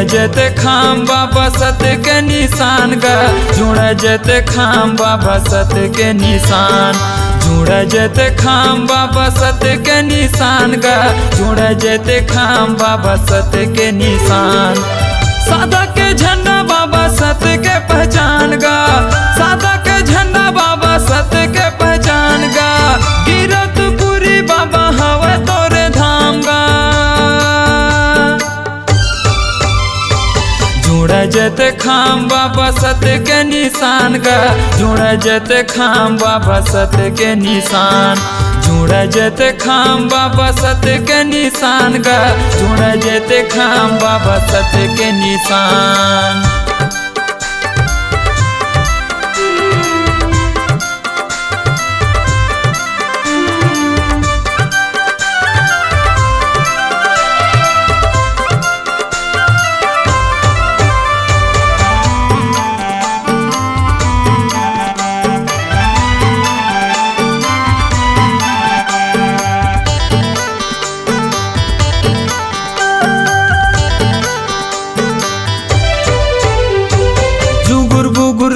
जते खाम बाबा सत के निशान गा, जुड़ा जते खाम बाबा सत के निशान, जुड़ा जते खाम बाबा सत के निशान गा, जुड़ा जते खाम बाबा सत के निशान। सादा के झंडा बाबा सत के पहचान गा, सादा के झंडा बाबा सत के पहचान गा, गिरत पूरी बाबा हवे तोरे धाम गा। जुड़ा जते खाम बाबा सत के निशान गा, जुड़ा जते खाम बाबा सत के निशान, जुड़ा जते खाम बाबा सत के निशान गा, जुड़ा जते खाम बाबा सत के निशान।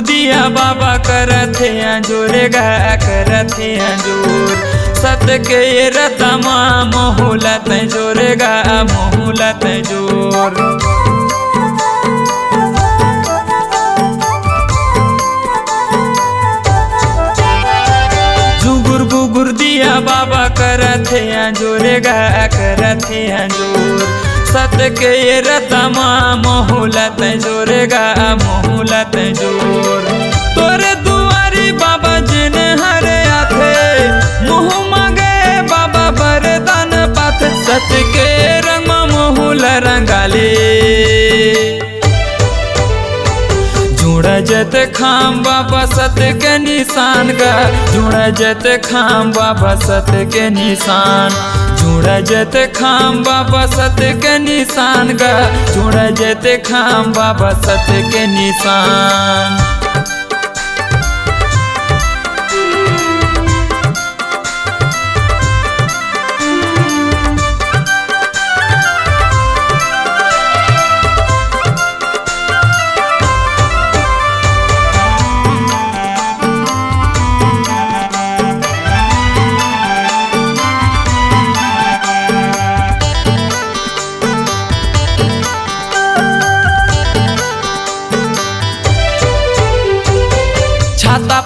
दिया बाबा करथे अंजोरे गा करथे अंजोर, सत के रतमा मोहुलत जोरे गा मोहुलत जोर। जुगुर बुगुर दिया बाबा करथे अंजोरे गा करथे अंजोर, सत के रतमा मोहुलत जोरे गा मोहुलत जोर। तोरे दुआरी बाबा जिन हरे आथे, मुँह मांगे बाबा बरदान पाथ, सत के रंग मोहुल रंगाले। जुड़ा जते खाम बाबा सत के निशान गा, जुड़ा जते खाम बाबा सत के निशान, जुड़ा जते खाम बाबा सत के निशान गा, जुड़ा जते खाम बाबा सत के निशान।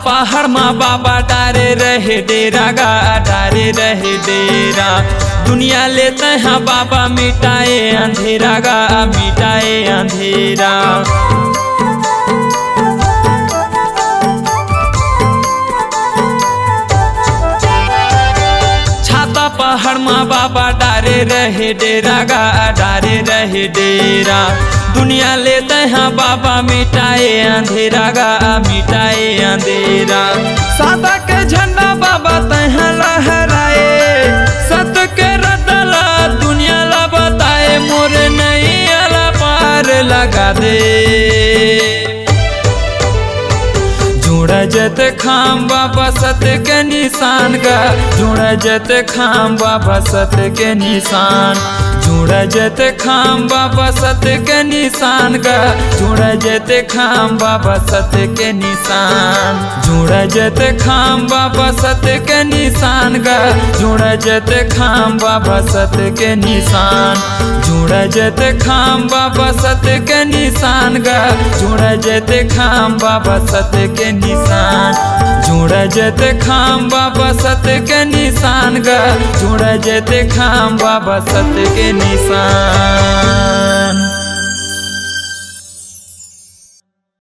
पहाड़ माँ बाबा डारे रहे डेरा गा, डारे रहे डेरा, दुनिया लेते हैं बाबा मिटाए अंधेरा गा, मिटाए अंधेरा। छाता पहाड़ माँ बाबा डारे रहे डेरा गा, डारे रहे डेरा, दुनिया लेते हैं बाबा मिटाए अंधेरा गा, मिटाए अंधेरा। सादा के झंडा बाबा तह लहराए, सत के रतला दुनिया ला बताए, मोर नहीं अला पार लगा दे। जुड़ा जते खाम बाबा सत के निशान गा, जुड़ा जते खाम बाबा सत के निशान, जुड़ा जते खाम बाबा सत के निशान गा, जुड़ा जते खाम बाबा सत के निशान, जुड़ा जते खाम बाबा सत के निशान गा, जुड़ा जते खाम बाबा सत के निशान, जुड़ा जते खाम बाबा सत के निशान गा, जुड़ा जते खाम बाबा सत के निशान, जुड़ा जते खाम बाबा सत के निशान गा, जुड़ा जते खाम बाबा सत के निशान।